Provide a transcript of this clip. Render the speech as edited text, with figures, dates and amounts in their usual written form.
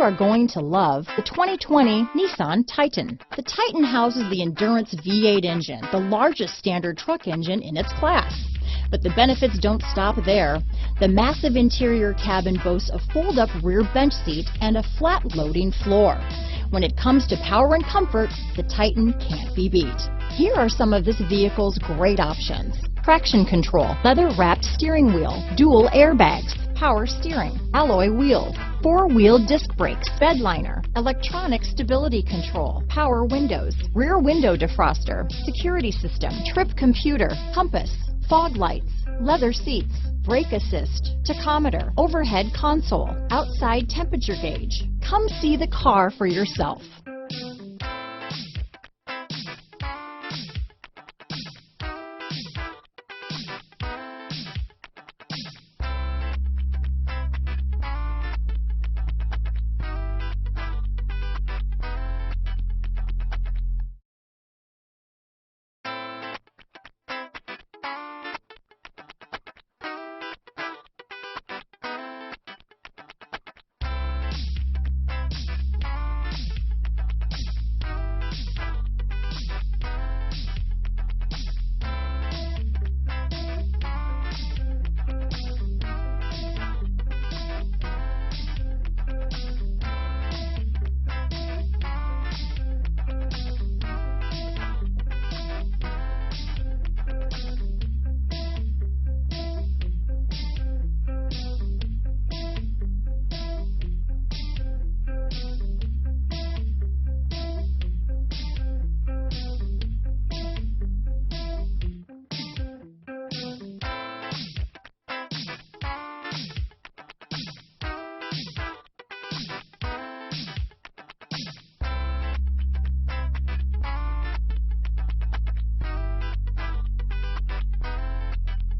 are going to love the 2020 Nissan Titan. The Titan houses the Endurance V8 engine, the largest standard truck engine in its class. But the benefits don't stop there. The massive interior cabin boasts a fold-up rear bench seat and a flat loading floor. When it comes to power and comfort, the Titan can't be beat. Here are some of this vehicle's great options: traction control, leather-wrapped steering wheel, dual airbags, power steering, alloy wheels, four-wheel disc brakes, bedliner, electronic stability control, power windows, rear window defroster, security system, trip computer, compass, fog lights, leather seats, brake assist, tachometer, overhead console, outside temperature gauge. Come see the car for yourself.